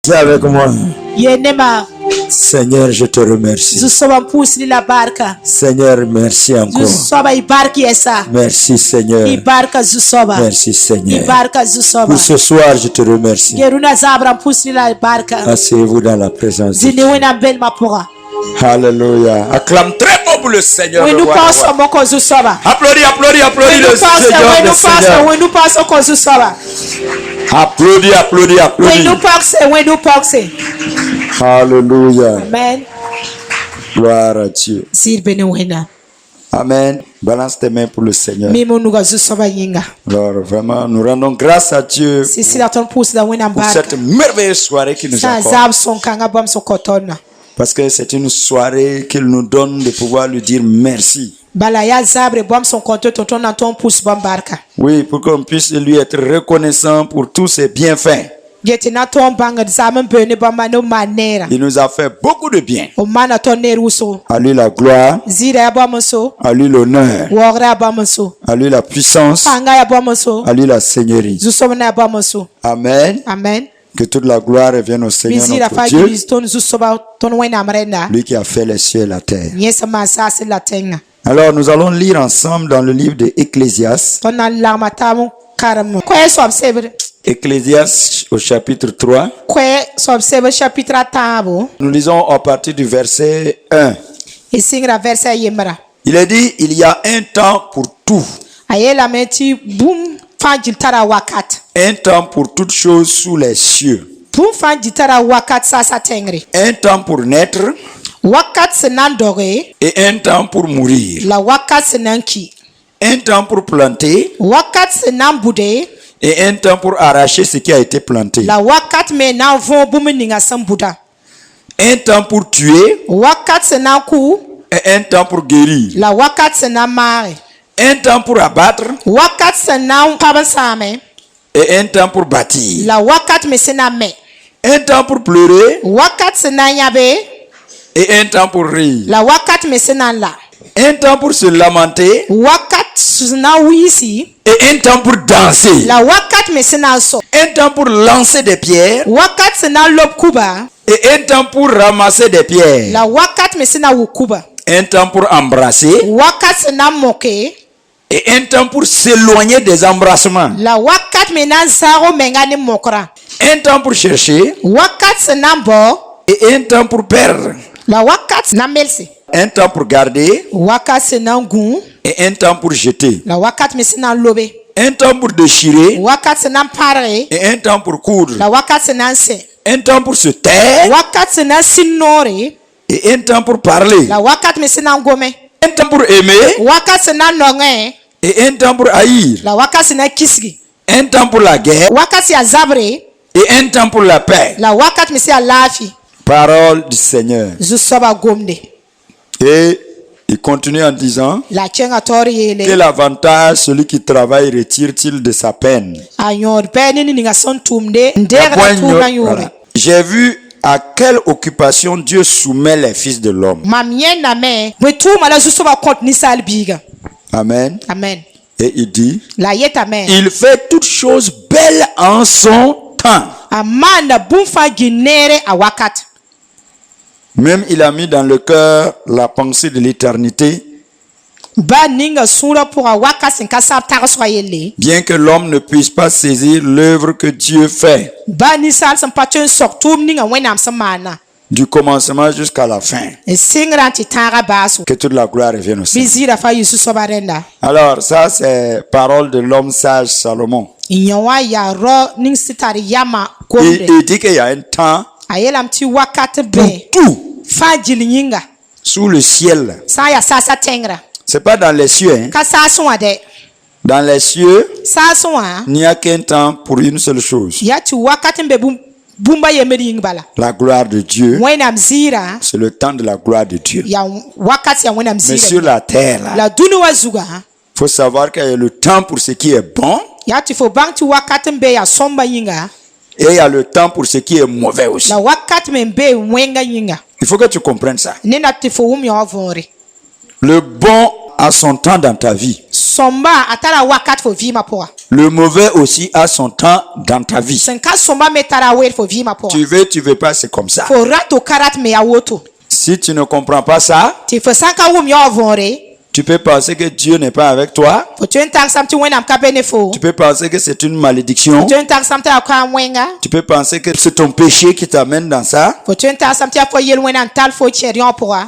Sois avec moi. Yenema. Seigneur, je te remercie. Zusoba mpusli la barka. Seigneur, merci encore. Zusoba ibarki esa. Merci Seigneur. Ibarka zusoba. Merci Seigneur. Ibarka zusoba. Pour ce soir, je te remercie. Geruna zabra mpusli la barka. Asseyez-vous dans la présence de Zini Dieu. wena bel mapura. Alléluia. Acclame très fort pour le Seigneur. Wenu paso moko zusoba. Applaudis, applaudis, applaudis le Seigneur. Wenu paso ko zusoba. Applaudis, applaudis, applaudis. Wenu paso. Alléluia. Amen. Gloire à Dieu. Zir bene wena. Amen. Balance tes mains pour le Seigneur. Mimo nuga zusoba yinga. Alors vraiment, nous rendons grâce à Dieu Sisi la ton pus da wena pour barka. cette merveilleuse soirée qu'il nous Sa accorde. zab son kanga bam so kotona. Parce que c'est une soirée qu'il nous donne de pouvoir lui dire merci. Bala ya zabre bam son konto tonton na ton pus bam barka. Oui, pour qu'on puisse lui être reconnaissant pour tous ses bienfaits. Gete na ton banga zaman bene bamba no manera. Il nous a fait beaucoup de bien. O mana ton neruso. À lui la gloire, Zira ya bam so. à lui l'honneur, Wogra ya bam so. à lui la puissance, Panga ya bam so. à lui la seigneurie. Zusomna ya bam so. Amen. Amen. Que toute la gloire revienne au Seigneur Bizira notre fa Dieu, giz ton zusoba ton wena mrenda. lui qui a fait les cieux et la terre. Nyesa masase la tenga. Alors nous allons lire ensemble dans le livre de Ecclésias. Ton na lama tamu karam. Kwe so observe. Ecclésias au chapitre 3. Kwe so observe chapitre tabo. Nous lisons à partir du verset 1. Isingra verset yemra. Il est dit, il y a un temps pour tout. Ayela meti boom fajil tara wakat. Un temps pour toutes choses sous les cieux. Boom fajil tara wakat sasa tengri. Un temps pour naître Wakat senan dore. et un temps pour mourir. La wakat senan ki. Un temps pour planter Wakat senan bude. et un temps pour arracher ce qui a été planté. La wakat me na von boom ninga sambuda. Un temps pour tuer Wakat senan ku. et un temps pour guérir. La wakat senan mare. Un temps pour abattre Wakat senan pabansame. et un temps pour bâtir. La wakat me senan me. Un temps pour pleurer Wakat senan yabe. et un temps pour rire. La wakat me senan la. Un temps pour se lamenter Wakat senan wisi. et un temps pour danser. La wakat me senan so. Un temps pour lancer des pierres Wakat senan lob kuba. et un temps pour ramasser des pierres. La wakat me senan wukuba. Un temps pour embrasser Wakat senan moke. et un temps pour s'éloigner des embrassements. La wakat me nan zaro mengane mokra. Un temps pour chercher Wakat senan bo. et un temps pour perdre. La wakat na melsi. Un temps pour garder Wakat senan gun. et un temps pour jeter. La wakat me senan lobe. Un temps pour déchirer Wakat senan pare. et un temps pour coudre. La wakat senan se. Un temps pour se taire Wakat senan sinore. et un temps pour parler. La wakat me senan gome. Un temps pour aimer Wakat senan nonge. et un temps pour haïr. La wakat senan kisgi. Un temps pour la guerre Wakat ya zabre. et un temps pour la paix. La wakat me se alafi. Parole du Seigneur. Zusoba gomde. Et il continue en disant, La chenga tori yele. quel avantage celui qui travaille retire-t-il de sa peine? Ayor beni ni nga son tumde. Ndegra tuma yure. Voilà. J'ai vu à quelle occupation Dieu soumet les fils de l'homme. Mamien na me. Wetu mala zusoba kont ni salbiga. Amen. Amen. Et il dit, La yeta me. il fait toutes choses belles en son temps. Amanda bumfa ginere a wakat. Même il a mis dans le cœur la pensée de l'éternité, Ba ninga sura pour a wakat sin kasa tagaswa yele. bien que l'homme ne puisse pas saisir l'œuvre que Dieu fait, Ba ni sal san patun soktum ninga wenam samana. du commencement jusqu'à la fin. E singran ti tara basu. Que toute la gloire revienne au Seigneur. Bizira fa yusu sobarenda. Alors, ça, c'est parole de l'homme sage Salomon. Inyawa ya ro ning sitari yama Et gomde. il dit qu'il y a un temps Ayelam ti wakat pour be. tout Fa jilinga. sous le ciel. Sa ya sasa tengra. C'est pas dans les cieux. Hein. Ka sa sonwa de. Dans les cieux, Sa sonwa. il n'y a qu'un temps pour une seule chose. Ya ti wakat be bumba yemeri yingbala. La gloire de Dieu. Wenam zira. C'est le temps de la gloire de Dieu. Ya wakat ya wenam Mais zira. sur la terre, là, La dunu wa zuga. il faut savoir qu'il y a le temps pour ce qui est bon Ya ti fo bang ti wakat be ya somba yinga. et il y a le temps pour ce qui est mauvais aussi. La wakat me be wenga yinga. Il faut que tu comprennes ça. Nena ti fo wum ya vore. Le bon a son temps dans ta vie. Somba atara wakat fo vima poa. Le mauvais aussi a son temps dans ta vie. Senka somba metara wer fo vima poa. Tu veux pas, c'est comme ça. Fo rato karat me awoto. Si tu ne comprends pas ça, Ti fo sanka wum yo vonre. tu peux penser que Dieu n'est pas avec toi. Fo tuen tak samti wenam kapene fo. Tu peux penser que c'est une malédiction. Tuen tak samti akwa mwenga. Tu peux penser que c'est ton péché qui t'amène dans ça. Fo tuen tak samti afo yel wenam tal fo cherion poa.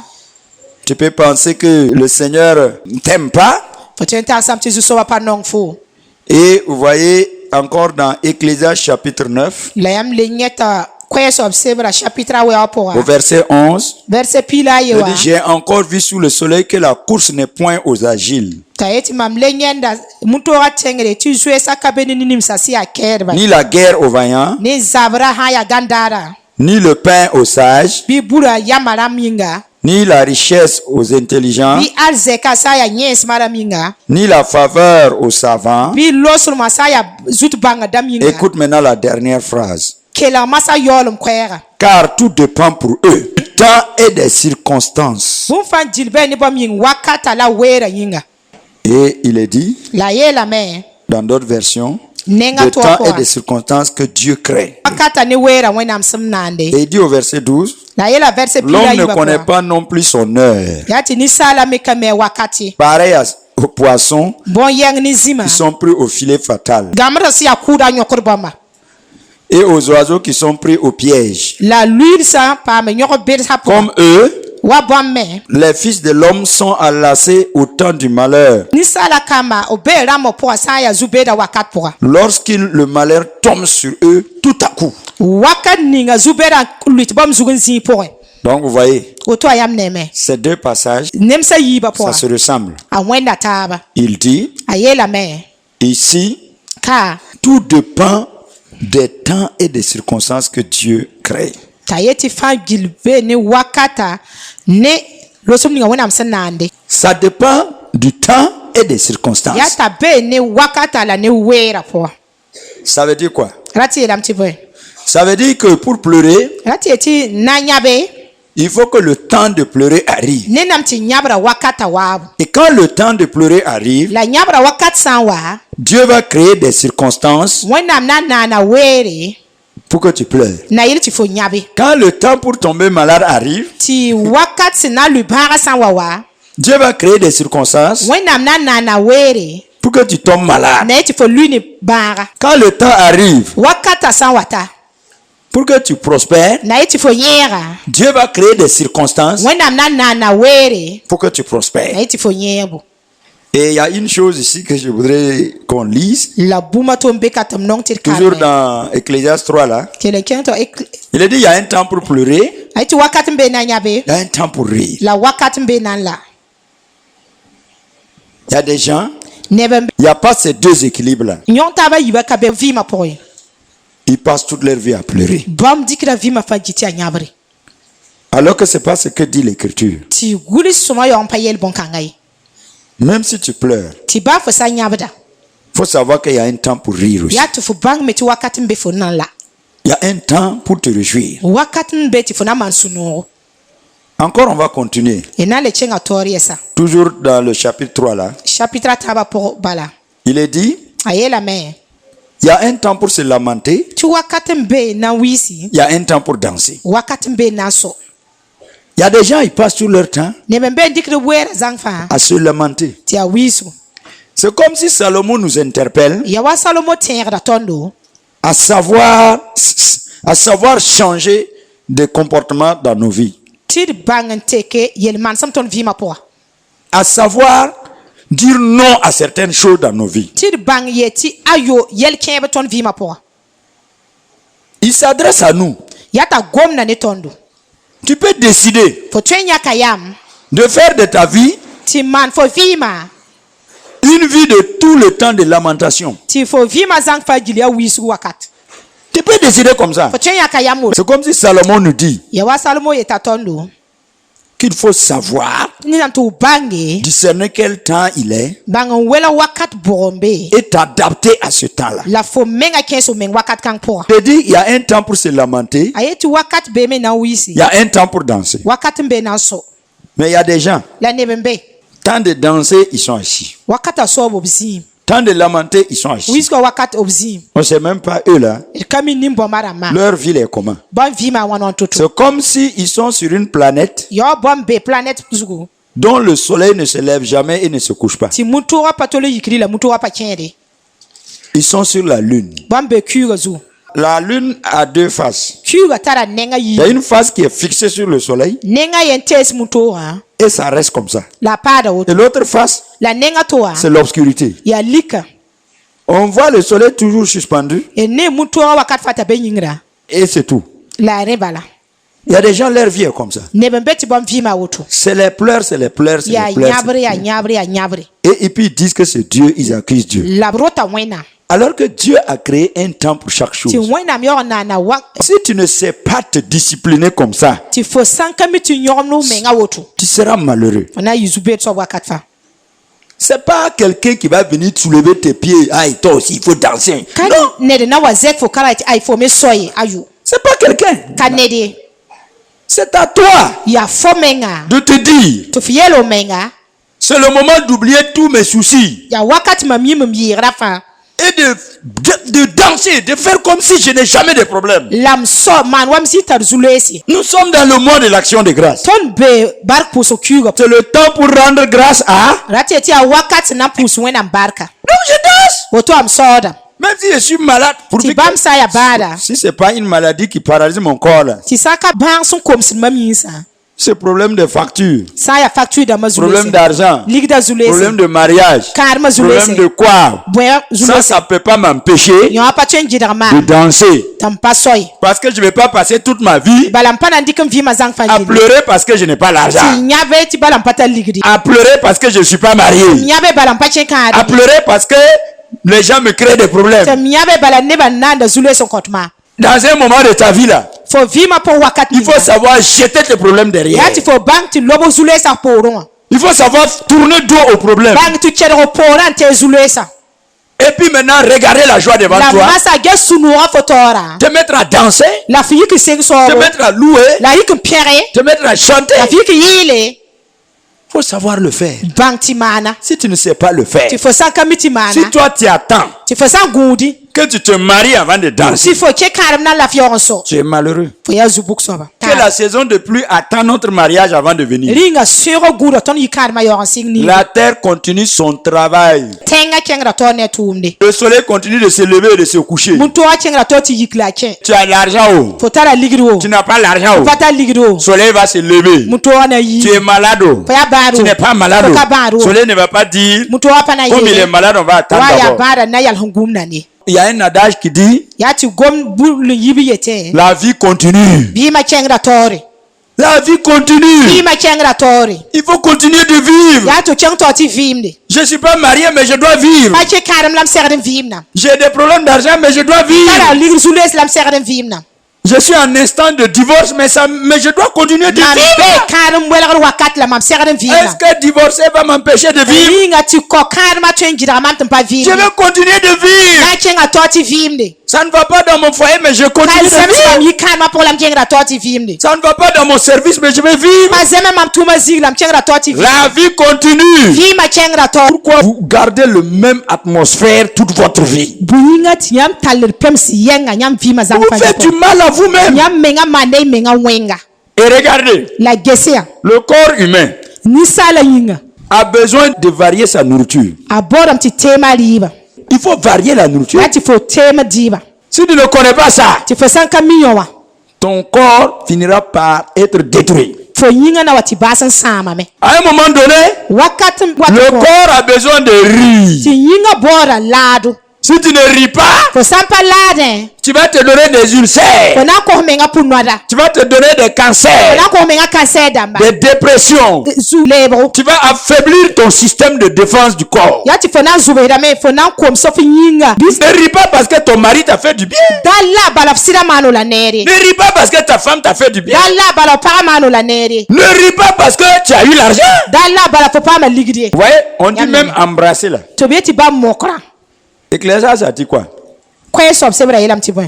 Tu peux penser que le Seigneur ne t'aime pas. Fo tuen tak samti zuso wa pa nong fo. Et vous voyez encore dans Ecclésiaste chapitre 9, La yam le nyeta kwes obsebra chapitre we apoa. au verset 11. Verset pila Il yewa. dit, j'ai encore vu sous le soleil que la course n'est point aux agiles, Taeti mam le nyenda mutora tengere tu zwe sakabeni ninim sasi akerba. ni la guerre aux vaillants, Ni zabra haya gandara. ni le pain aux sages, Bi bura yamara minga. ni la richesse aux intelligents, Bi alzeka saya nyes mara minga. ni la faveur aux savants. Bi losul masaya zut banga daminga. Écoute maintenant la dernière phrase. Kela masa yolum kwera. Car tout dépend pour eux du temps et des circonstances. Bun fan jilbe ni bom yin wakata la wera yinga. Et il est dit, La yela me. dans d'autres versions, Nenga des to temps ko. et des circonstances que Dieu crée. Wakata ni wera wenam simnande. Et il dit au verset 12, La yela verset pila l'homme ne yiba. connaît pas non plus son heure. Yati ni sala meka me wakati. Pareil aux poissons Bon yang ni zima. qui sont pris au filet fatal Gamra si akuda nyokur bama. et aux oiseaux qui sont pris au piège. La luire sa pa me nyoko ber sa po. Comme eux, Wa bomme. les fils de l'homme sont enlacés au temps du malheur. Ni sala kama obera mo po sa ya zubeda wakat po. Le malheur tombe sur eux tout à coup. Wakat ninga zubeda luit bom zugun zi po. Donc vous voyez, Oto ayam neme. ces deux passages, Nemsa yiba po. ça se ressemble. A wenda taba. Il dit, Ayela me. ici, Ka tout dépend des temps et des circonstances que Dieu crée. tayeti fa gilbe ni wakata ne losum ninga wenam sanande. Ça dépend du temps et des circonstances. Yata be ni wakata la ni wera po. Ça veut dire quoi? Rati elam tiboy. Ça veut dire que pour pleurer, Rati eti nanyabe. il faut que le temps de pleurer arrive. Nenam ti nyabra wakata wabu. Et quand le temps de pleurer arrive, La nyabra wakat sanwa. Dieu va créer des circonstances Wenam na were. pour que tu pleures. Na yili ti fo nyabe. Quand le temps pour tomber malade arrive, Ti wakat sina lubara sanwa wa. Dieu va créer des circonstances Wenam na were. pour que tu tombes malade. Na yiti fo luni bara. Quand le temps arrive Wakata sanwata. pour que tu prospères, Na yiti fo yera. Dieu va créer des circonstances Wenam na were. pour que tu prospères. Na yiti fo yebo. Et il y a une chose ici que je voudrais qu'on lise, La buma to mbeka tam nong tir toujours kame. dans Ecclésiaste 3 là. Quelqu'un to Il est dit il y a un temps pour pleurer, aiti wakat mbe na nyabe. il y a un temps pour rire. La wakat mbe nan la. Il y a des gens, Nebe mbe. il n'y a pas ces deux équilibres là. Nyon taba yiba kabe vima poye. Ils passent toute leur vie à pleurer. Bam dikira vima fa jiti a nyabre. Alors que ce n'est pas ce que dit l'Écriture. Ti guli suma yo ampa yel bon kangai. Même si tu pleures, Ti ba fo sa nyabda. il faut savoir qu'il y a un temps pour rire aussi. Ya tu fo bang me ti wakat mbe fo nan la. Il y a un temps pour te réjouir. Wakat mbe ti fo na mansunu. Encore, on va continuer. E na le chenga tori esa. Toujours dans le chapitre 3 là. Chapitre taba po bala. Il est dit, Ayela me. il y a un temps pour se lamenter, Ti wakat mbe na wisi. il y a un temps pour danser. Wakat mbe na so. Il y a des gens, ils passent tout leur temps Nebe mbe dikira wera zangfa. à se lamenter. Ti a wisu. C'est comme si Salomon nous interpelle Ya wa salomo tengra tondo. à savoir changer de comportement dans nos vies. Tir bangan teke yel man sam ton vima po. À savoir dire non à certaines choses dans nos vies. Tir bang yeti ayo yel kebe ton vima po. Il s'adresse à nous. Yata gomna ne tondo. Tu peux décider Fo twenya kayam. de faire de ta vie Ti man fo vima. une vie de tout le temps de lamentation. Ti fo vima zang fa gilia wisu wakat. Tu peux décider comme ça. Fo twenya kayam mo. C'est comme si Salomon nous dit Ya wa salomo yeta tondo. qu'il faut savoir Ni nan tu bangi. discerner quel temps il est Bangan wela wakat borombe. et t'adapter à ce temps-là. La fo menga kenso meng wakat kang po. Je dis, il y a un temps pour se lamenter, Ayeti wakat be me na wisi. il y a un temps pour danser. Wakat mbe na so. Mais il y a des gens, La nebe mbe. Temps de danser, ils sont assis. wakata sobo bzim Temps de lamenter, ils sont assis. wisko wakata obzim On ne sait même pas eux là. kami nimbo marama Leur ville est comment? bon vima wanon toto C'est comme si ils sont sur une planète yo bon be planet zugo dont le soleil ne se lève jamais et ne se couche pas. ti mutu wa patolo yikri la mutu wa pa kende Ils sont sur la lune. bon be kuga zu La lune a deux faces. kuga tara nenga Il y a yi une face qui est fixée sur le soleil nenga yentes mutu ha et ça reste comme ça. la pada Et woto l'autre face, la nenga to ha c'est l'obscurité. ya lika On voit le soleil toujours suspendu e ne mutu wa wakat fata be yingra et c'est tout. la rebala Il y a des gens, leur vie est comme ça. ne ben beti bon vima woto C'est les pleurs, c'est les pleurs, c'est ya les pleurs. nyabre ya nyabre ya nyabre Et puis ils disent que c'est Dieu, ils accusent Dieu. la brota wena Alors que Dieu a créé un temps pour chaque ti chose. wena mi ona na wa Si tu ne sais pas te discipliner comme ça, ti fo sanka mi ti nyom no menga woto tu seras malheureux. ona yuzube so wakat fa C'est pas quelqu'un qui va venir te soulever tes pieds. Ah, et toi aussi, il faut danser. kan Non, ne de na wa zek fo karat ai fo me soye ayu c'est pas quelqu'un. kan ne de C'est à toi ya fo menga de te dire, to fielo menga c'est le moment d'oublier tous mes soucis ya wakati mami mmi rafa et de danser, de faire comme si je n'ai jamais de problème. lam so man wam si tar zulesi Nous sommes dans le mois de l'action de grâce. ton be bark puso kuga C'est le temps pour rendre grâce à... rateti ya wakati na puso wena barka Donc je danse. woto am soda Même si je suis malade. Pour ti bam sa ya bada Si c'est pas une maladie qui paralyse mon corps là, ti saka bang son kom sin mami sa c'est problème de facture, sa ya facture da mazulesi problème d'argent, ligda zulesi problème de mariage, kar mazulesi problème de quoi. boya Ça, zulesi ça peut pas m'empêcher yo apa chen jidarma de danser. tam pa soy Parce que je vais pas passer toute ma vie balam pana ndikam vi mazang à fanjili pleurer parce que je n'ai pas ti l'argent. nyabe ti balam pata ligdi À pleurer parce que je suis pas marié. nyabe balam pa chen À kan pleurer parce que les gens me créent des problèmes. te nyabe balam ne bananda zulesi kotma Dans un moment de ta vie là, fo vima po wakati il faut savoir jeter tes problèmes derrière. ya ti fo bang ti lobo zulesa poron Il faut savoir tourner dos aux problèmes. bang tu chero poran te zulesa Et puis maintenant, regarder la joie devant la toi. masa ge sunura fotora Te mettre à danser, la fille qui sing so te mettre à louer, la hik pierre te mettre à chanter. la fille qui yile Il faut savoir le faire. bang ti mana Si tu ne sais pas le faire, ti fo sanka miti mana si toi tu attends ti fo sang gudi que tu te maries avant de danser, si fo che karam na la fion so tu es malheureux. fo ya zubuk soba Que la saison de pluie attend notre mariage avant de venir. ringa sero gudo ton yikar ma yo sing ni La terre continue son travail. tenga kengra to ne tumde Le soleil continue de se lever et de se coucher. mun to kengra to ti yikla chen Tu as l'argent oh. fo tara ligro Tu n'as pas l'argent oh. pata ligro Le soleil va se lever. mun to na yi Tu es malade oh. fo ya baro Tu n'es pas malade fo ka oh. baro Le soleil ne va pas dire mun to pana comme il est yi malade, on va attendre wa ya d'abord. bara na yal hungum na ni Il y a un adage qui dit ya ti gom bulu yibi yete la vie continue. bi ma kengra tore La vie continue. bi ma kengra tore Il faut continuer de vivre. ya to cheng to ti vimde Je ne suis pas marié, mais je dois vivre. pa che karam lam serden vimna J'ai des problèmes d'argent, mais je dois tara vivre. ligro zules lam serden vimna Je suis en instant de divorce, mais je dois continuer de mam be vivre. karam welgar wakat la mam serden vimna Est-ce que divorcer va m'empêcher de vivre? ringa ti ko karam ma chen jira mam tam pa Je vimna vais continuer de vivre. na chenga to ti vimde Ça ne va pas dans mon foyer, mais je continue kal de sems mam vivre. yikan ma pour lam kengra to ti vimde Ça ne va pas dans mon service, mais je vais vivre. ma zema mam tuma zig lam kengra to ti vimde La vie continue. vi ma kengra to Pourquoi vous gardez le même atmosphère toute votre vie? buinga ti yam talir pem si yenga nyam vi ma zang Vous fa faites du mal à vous-même. nyam menga mane menga wenga Et regardez, la gesia le corps humain ni sala yinga a besoin de varier sa nourriture. aboram ti tema riba Il faut varier la nourriture. ati fo tema diba Si tu ne connais pas ça, ti fo sanka miyowa ton corps finira par être détruit. fo yinga na wati basan sama me À un moment donné, wakat le corps a besoin de riz. ti yinga bora lado Si tu ne ris pas, fo sampa lade tu vas te donner des fo ulcères. na ko menga punwada Tu vas te donner des fo cancers, na ko menga cancer damba des dépressions. zu lebo Tu vas affaiblir ton système de défense du corps. yati fo na zubira me fo na kom so fi yinga Ne ris pas parce que ton mari t'a fait du bien. dalla bala sira mano la nere Ne ris pas parce que ta femme t'a fait du bien. dalla bala para mano la nere Ne ris pas parce que tu as eu l'argent. dalla bala fo pa ma ligide Vous voyez, on dit Yam. même embrasser là. to be ti ba mokra Ecclésiaste, ça dit quoi? kwe sob sebra yelam ti bon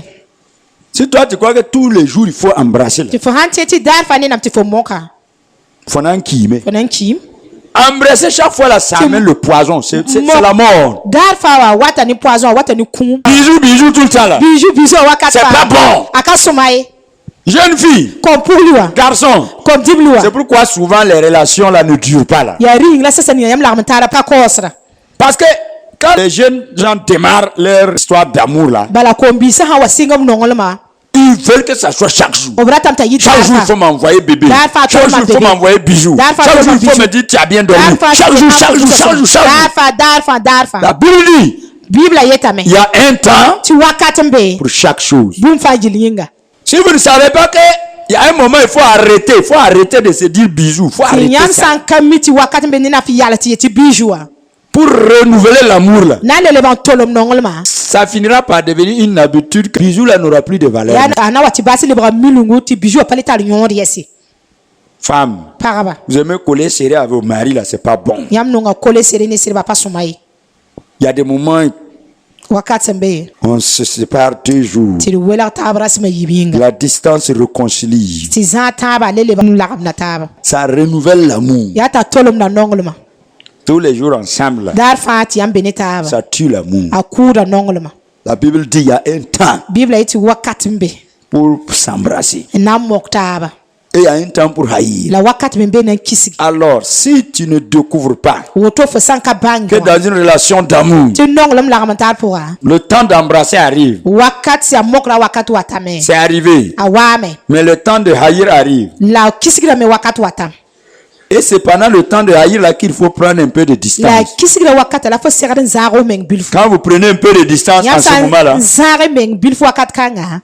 Si toi tu crois que tous les jours il faut embrasser là, ti fo hanti ti dar fani nam ti fo moka faut n'en qui mais. fo nan kim Embrasser chaque fois là, ça amène le poison. C'est la mort. Darfa wa wata ni poison wata ni kum. Bisous tout le temps là. Bijou wakata. C'est pas bon. Akasomaye. Jeune fille, Comme pour lui. garçon. Comme dibluwa. C'est pourquoi souvent les relations là ne durent pas là. Ya ring la sasa ni yam la mtara pa kosra. Parce que quand les jeunes gens démarrent leur histoire d'amour là, Bala kombisa ha wasingam nongolma. ils veulent que ça soit chaque jour. Obratam ta yi Chaque jour, il faut m'envoyer bébé. Chaque jour, il faut m'envoyer bijoux. Chaque jour, il faut me dire tu as bien dormi. Chaque jour. Darfa. La Bible dit, Bible yetame. il y a un temps Tu wakatembe. pour chaque chose. Bum fa jilinga. Si vous ne savez pas que il y a un moment, il faut arrêter de se dire bisous. Il faut arrêter Nyam ça. san kamiti wakatembe nina fi yalati yeti bijoua. Pour renouveler l'amour là. Nane le bantolom nongolma. Ça finira par devenir une habitude que bisous là n'aura plus de valeur. Ya ana wati basi le bra milungu ti bijou palita nyon yesi. Femme, Paraba. vous aimez coller serré avec vos maris là, c'est pas bon. Yam nonga kole serene sirba pa somayi. Il y a des moments Wakatembe. on se sépare 2 jours. Ti wela tabra sima yibinga. La distance se réconcilie. Ti za taba lele ba lagam na taba. Ça renouvelle l'amour. Ya ta tolom na nongolma. Tous les jours ensemble là, Darfa ti yam benetaba. ça tue l'amour. Akura nongolma. La Bible dit il y a un temps Bible yeti wakatembe. pour s'embrasser Na moktaba. et il y a un temps pour haïr. La wakatembe na kisik. Alors, si tu ne découvres pas Woto fo sanka bang. que dans une relation d'amour, Ti nongolom lagam tar pour. le temps d'embrasser arrive, Wakati ya mokra wakati watame. c'est arrivé. Awame. Mais le temps de haïr arrive. La kisigira me wakati watam. Et c'est pendant le temps de haïr là qu'il faut prendre un peu de La distance. kisigira wakati la fo segaren zaro meng bilfu. Quand vous prenez un peu de distance en ce moment-là, Zare meng bilfu wakati kanga.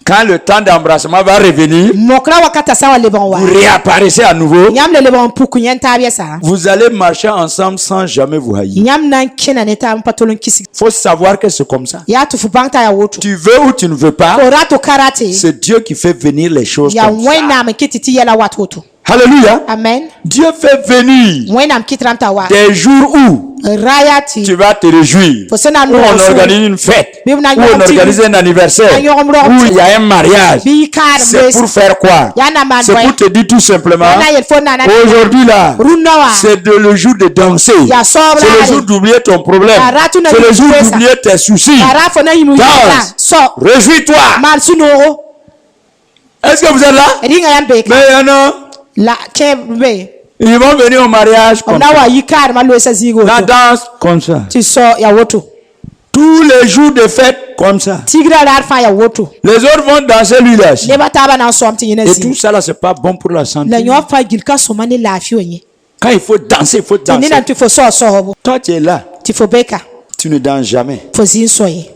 quand le temps d'embrassement va revenir, Mokra wakati sawa lebon wa. vous réapparaissez à nouveau. Nyam le lebon puku nyanta biasa. Vous allez marcher ensemble sans jamais vous haïr. Nyam nan kena neta mpatolon kisik. Il faut savoir que c'est comme ça. Ya tufu bangta ya wotu. Tu veux ou tu ne veux pas, Korato karate. c'est Dieu qui fait venir les choses Ya comme ça. wena mkititi yela watoto. Alléluia. Amen. Dieu fait venir Wena mkitramta wa. des jours où Rayati. tu vas te réjouir, Faut sena où on no. organise une fête, où Bible na on organise un anniversaire, où il y a un mariage. Bi kar C'est pour faire quoi? Yana man C'est pour te dire tout simplement, Yana yel fo nana. aujourd'hui là, Runawa. c'est le jour de danser. Ya sobra. C'est le jour d'oublier ton problème. Aratu na C'est le jour yipesa. d'oublier tes soucis. Arafo na yimu yala. Danse. So. Réjouis-toi. Man sunoro. Est-ce que vous êtes là? Ringa yan beka. Mais il y en a, La kebe. ils vont venir au mariage comme Ona ça. wa yikar ma lo esa zigo. La danse comme ça. Tu so ya woto. Tous les jours de fête comme ça. Tigra la arfa ya woto. Les autres vont danser lui là. Ne bataba na so amti yene Et zi. tout ça là, c'est pas bon pour la santé. La nyo fa gilka so mane la fi onye. Quand il faut danser, il faut Ni danser. na tu fo so so hobo. Toi, tu es là. Tu fo beka. Tu ne danses jamais. Fo zin soye.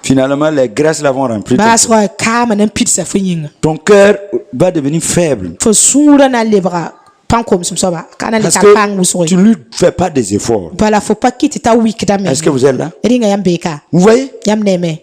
Finalement, les graisses là vont remplir. Ba so ka manan pizza fo yinga. Ton cœur va devenir faible. Fo sura na lebra. Pankom sum soba. Kana le Parce kalpang que musoy. tu ne lui fais pas des efforts. Bala fo pa kiti ta week da me. Est-ce que vous êtes là? Ringa yan beka. Vous voyez? Yam neme.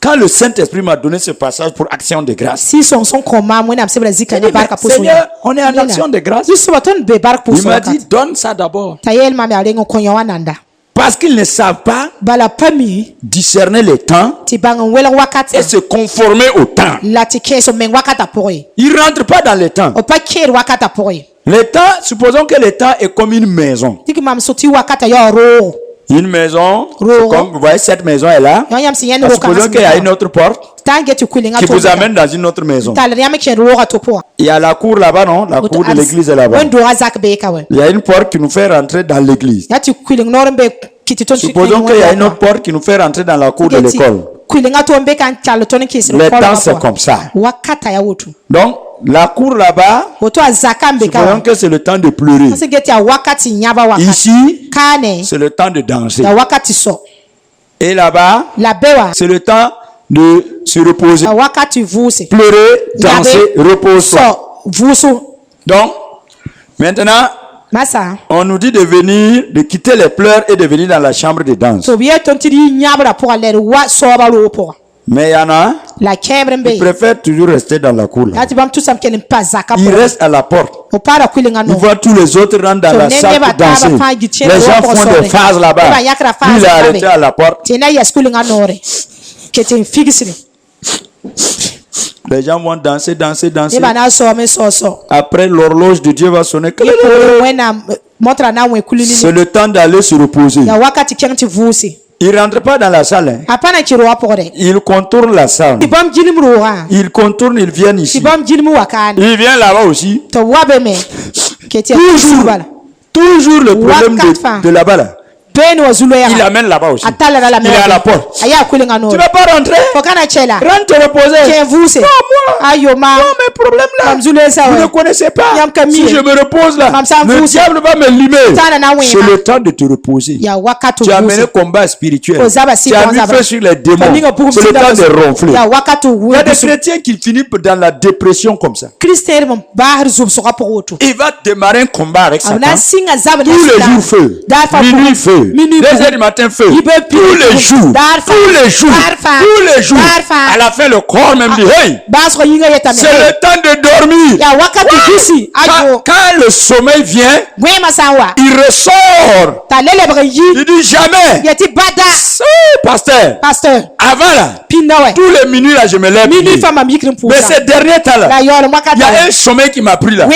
Quand le Saint-Esprit m'a donné ce passage pour action de grâce, Si son koma mwena msebra zika na barka po so. Seigneur, on est en action de grâce. Juste baton be barka po Il so. m'a dit, donne ça d'abord. Tayel mami alengo konyo wananda. Parce qu'ils ne savent pas Bala pami discerner le temps ti bang wela wakati et se conformer au temps. la ti keso meng wakata pori. Ils ne rentrent pas dans le temps. O pa ker wakata pori. Le temps, supposons que le temps est comme une maison. Tiki mam soti wakata yo ro. Une maison, c'est Ro. comme vous voyez, cette maison est là. Yo yam si yen ro Supposons qu'il y a une autre porte Tange tu kulinga qui to. vous amène dans une autre maison. Tal yam ke ro to po. Il y a la cour là-bas, non? La cour de l'église est là-bas. Wendo azak be ka we. Il y a une porte qui nous fait rentrer dans l'église. Ya ti kuling normbe kiti ton Supposons qu'il y a une autre porte qui nous fait rentrer dans la cour de l'école. Kulinga to mbe kan tal ton ki se Le temps, c'est comme ça. Wakata ya wotu. Donc, la cour là-bas, Woto azaka mbe supposons ka. que c'est le temps de pleurer. Ase geti ya wakati nyaba wakati. Ici, Kane c'est le temps de danser. ya wakati so. Et là-bas, La bewa c'est le temps de se reposer. ya wakati vuse. Pleurer, danser, repose-toi. So vusu. Donc, maintenant, Masa. on nous dit de venir, de quitter les pleurs et de venir dans la chambre de danse. So biye ton tiri nyabra pour aller wa soba lo pour. Mais il y en a La kebre qui mbe. préfèrent toujours rester dans la cour. Là. Ati bam tout sam kelen pas zaka Ils pour. restent à la porte. O para kulinga Ils no. voient tous les autres rentrer dans la So, salle nene pour bataba danser. fa gitche Les ro gens pour font sauver. des phases là-bas. Eba yakra phase Lui, il est là-bas. arrêté à la porte. Tena ya skulinga nore. Kete figisri. Les gens vont danser, danser, danser. ne ba na so me so Après, l'horloge de Dieu va sonner. wena motra na we kulini C'est le temps d'aller se reposer. ya wakati kenti vusi Il ne rentre pas dans la salle. Hein. apana chiro apore Il contourne la salle. tibam jilim ruha Il contourne, il vient ici. tibam jilim wakani Il vient là-bas aussi. to wabe me keti Toujours le problème de là-bas là. Il amène là-bas aussi. Il est à la porte. Tu ne vas pas rentrer. Rentre te reposer. Non, moi. Non, mes problèmes là. Vous ne connaissez pas. Si je me repose là, le diable va me limer. C'est le temps de te reposer. Tu as mené combat spirituel. Tu as mis feu sur les démons. C'est le temps de ronfler. Il y a des chrétiens qui finissent dans la dépression comme ça. Il va démarrer un combat avec Satan. Tous les jours feu. Minuit feu. 2h du matin feu. Tous les jours. À la fin, le corps même dit, hey, c'est le temps de dormir. Quand le sommeil vient, il ressort. Il dit jamais. Pasteur. Avant là, tous les minuit là, je me lève. Mais ces derniers temps là, il y a un sommeil qui m'a pris là.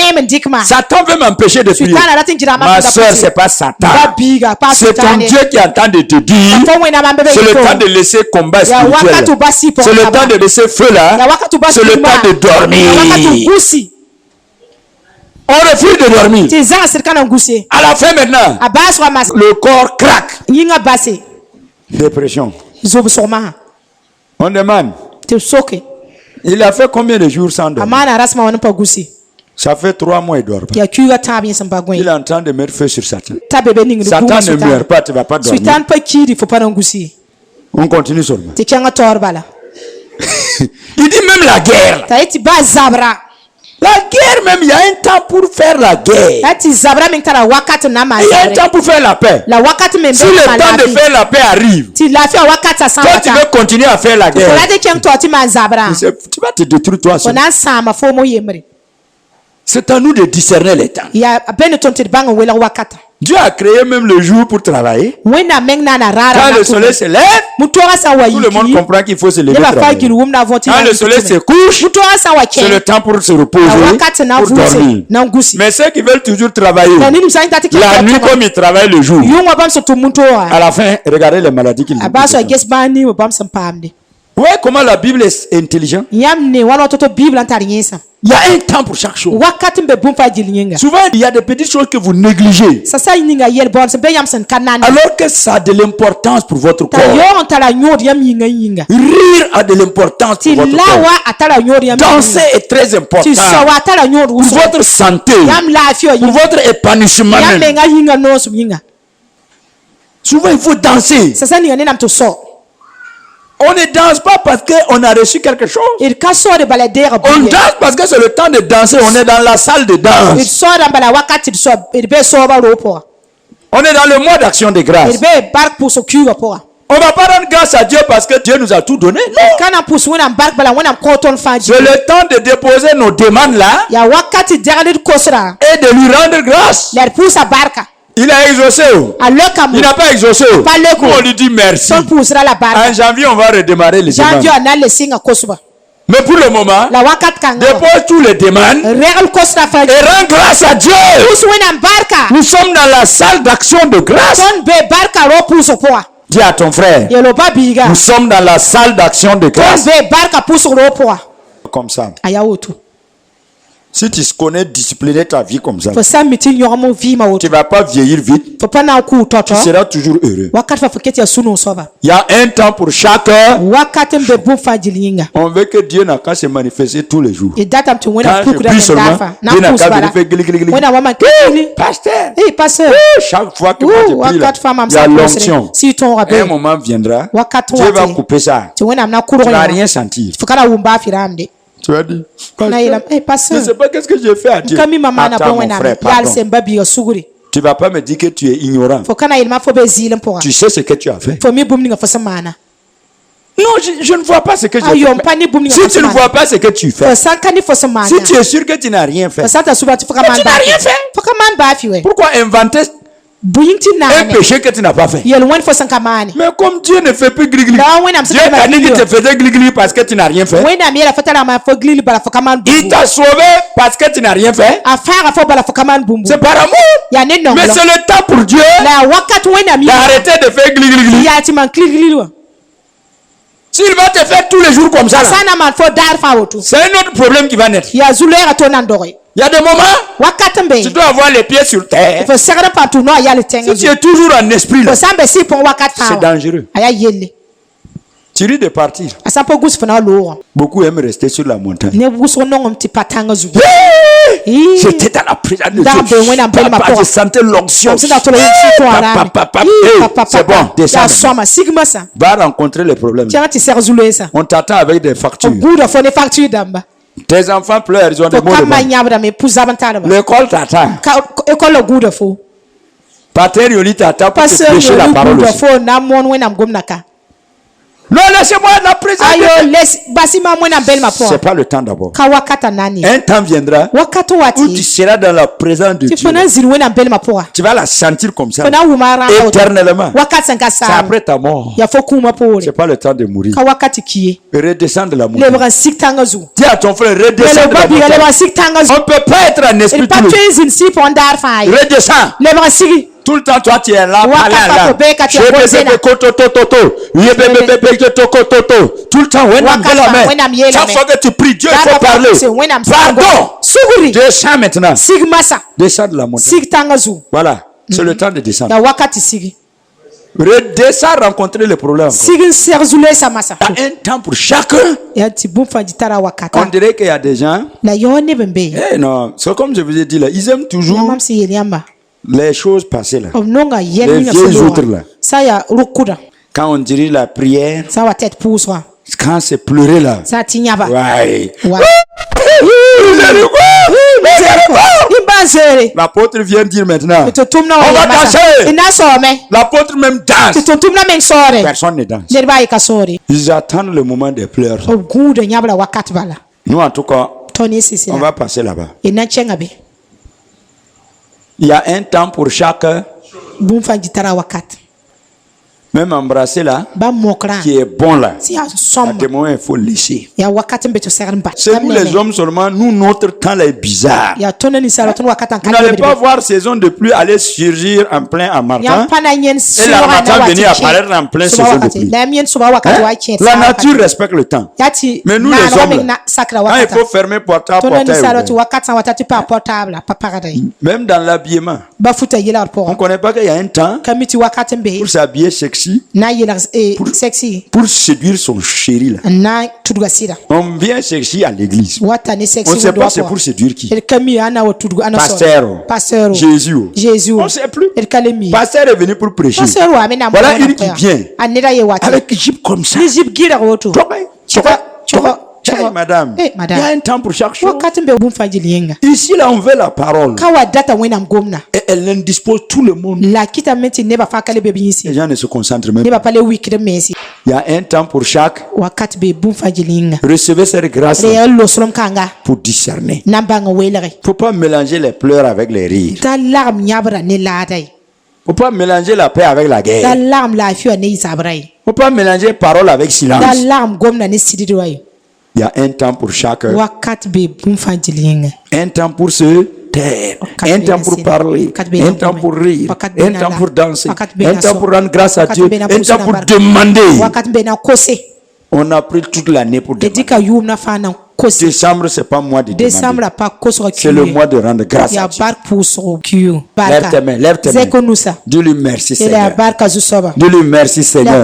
Satan veut m'empêcher de prier. Ma soeur, c'est pas Satan. C'est ton Dieu qui est en train de te dire, c'est le temps de laisser combat spirituel. C'est le temps de laisser feu là. C'est le temps de dormir. On refuse de dormir. À la fin maintenant, le corps craque. Dépression. On demande. Il a fait combien de jours sans dormir? Ça fait 3 mois et dort pas. Il est en train de mettre feu sur Satan. Satan ne meurt pas, tu ne vas pas dormir. On continue seulement. Il dit même la guerre. La guerre même, il y a un temps pour faire la guerre. Il y a un temps pour faire la paix. Si le temps de faire la paix arrive, toi tu veux continuer à faire la guerre. Tu vas te détruire toi seul. C'est à nous de discerner les temps. Dieu a créé même le jour pour travailler. Quand le soleil se lève, tout le monde comprend qu'il faut se lever travailler. Quand le soleil se couche, c'est le temps pour se reposer, pour dormir. Mais ceux qui veulent toujours travailler, la nuit comme ils travaillent le jour, à la fin, regardez les maladies qu'ils ont. Ouais, comment la Bible est intelligente. Il y a un temps pour chaque chose. Souvent, il y a des petites choses que vous négligez. Alors que ça a de l'importance pour votre corps. Rire a de l'importance pour votre corps. Danser est très important. Pour votre santé. Pour votre épanouissement même. Souvent, il faut danser. On ne danse pas parce qu'on a reçu quelque chose. On danse parce que c'est le temps de danser. On est dans la salle de danse. On est dans le mois d'action de grâce. On ne va pas rendre grâce à Dieu parce que Dieu nous a tout donné. Non. C'est le temps de déposer nos demandes là. Et de lui rendre grâce. Il a exaucé. Il n'a pas exaucé. On lui dit merci. En janvier, on va redémarrer les demandes. Mais pour le moment, dépose tous les demandes et rends grâce à Dieu. Nous sommes dans la salle d'action de grâce. Dis à ton frère, nous sommes dans la salle d'action de grâce. Comme ça. Si tu connais discipliner ta vie comme ça, tu ne vas pas vieillir vite. Tu seras toujours heureux. Il y a un temps pour chaque heure. On veut que Dieu n'a qu'à se manifester tous les jours. Quand je prie seulement, Dieu n'a qu'à venir faire pasteur. Chaque fois que moi je prie là, il y a l'onction. Un moment viendra, Dieu va couper ça. Tu ne vas rien sentir. Tu vas dire, je ne sais pas qu'est-ce que j'ai fait à Dieu. Attends, mon frère, pardon. Tu ne vas pas me dire que tu es ignorant. Tu sais ce que tu as fait. Non, je ne vois pas ce que j'ai fait. Si tu ne vois pas ce que tu fais, si tu es sûr que tu n'as rien fait, mais tu n'as rien fait. Pourquoi inventer Un péché que tu n'as pas fait. Mais comme Dieu ne fait plus gli-gli, Dieu t'a dit qu'il te faisait gli-gli parce que tu n'as rien fait. Il t'a sauvé parce que tu n'as rien fait. C'est par amour. Mais c'est le temps pour Dieu d'arrêter de faire gli-gli. S'il va te faire tous les jours comme ça, c'est un autre problème qui va naître. Il y a des moments, tu dois avoir les pieds sur terre. Si tu es toujours en esprit, c'est dangereux. Tu risques de partir. Beaucoup aiment rester sur la montagne. J'étais dans la présence de Dieu. Papa, je sentais l'onction. C'est bon, descends. Va rencontrer les problèmes. On t'attend avec des factures. Tes enfants pleurent, ils ont des mots de l'école t'attend. Pater Yoli t'attend pour te prêcher la parole aussi. Non, laissez-moi la présence. C'est pas le temps d'abord. Un temps viendra où tu seras dans la présence de Dieu. Tu vas la sentir comme ça éternellement. C'est après ta mort. C'est pas le temps de mourir. Redescends de la montagne. Dis à ton frère, redescends de la montagne. On ne peut pas être en esprit tout le redescends. Tout le temps, toi, tu es là, tout le temps, chaque fois que tu pries, Dieu faut parler. Pardon. Descends maintenant. Descends de la montagne. Voilà, c'est le temps de descendre. Redescends rencontrer les problèmes. Il y a un temps pour chacun. On dirait qu'il y a des gens. Non, c'est comme je vous ai dit là, ils aiment toujours les choses passées là. Les vieilles autres là. Quand on dirait la prière, quand c'est pleurer là. Ouais. L'apôtre vient dire maintenant, on va danser. L'apôtre même danse. Personne ne danse. Ils attendent le moment des pleurs. Nous en tout cas, on va passer là-bas. Il y a un temps pour chacun. Même embrasser là, qui est bon là, à des moments il faut laisser. C'est nous les hommes seulement, nous notre temps là est bizarre. Vous n'allez pas voir saison de pluie aller surgir en plein en matin et l'armatan venir apparaître en plein saison de pluie. La nature respecte le temps. Mais nous les hommes là, quand il faut fermer portable, même dans l'habillement, on ne connaît pas qu'il y a un temps pour s'habiller sexy. Pour séduire son chéri là. On vient sexy à l'église. On ne sait pas c'est pour séduire qui. Pasteur. Jésus. On ne sait plus. Pasteur est venu pour prêcher. Voilà une qui vient avec Égypte comme ça. Hey, madame, il y a un temps pour chaque chose. Ici, là, on veut la parole. Et elle indispose tout le monde. Les gens ne se concentrent même pas. Il y a un temps pour chaque. Recevez cette grâce pour discerner. Il ne faut pas mélanger les pleurs avec les rires. Il ne faut pas mélanger la paix avec la guerre. Il ne faut pas mélanger parole avec silence. Il y a un temps pour chacun. Un temps pour se taire. Un temps pour parler. Un temps pour rire. Un temps pour danser. Un temps pour rendre grâce à Dieu. Un temps pour demander. On a pris toute l'année pour demander. Décembre, c'est pas moi de demander. C'est le mois de rendre grâce à Dieu. Lève tes mains. Dis-lui merci Seigneur. Dis-lui merci Seigneur.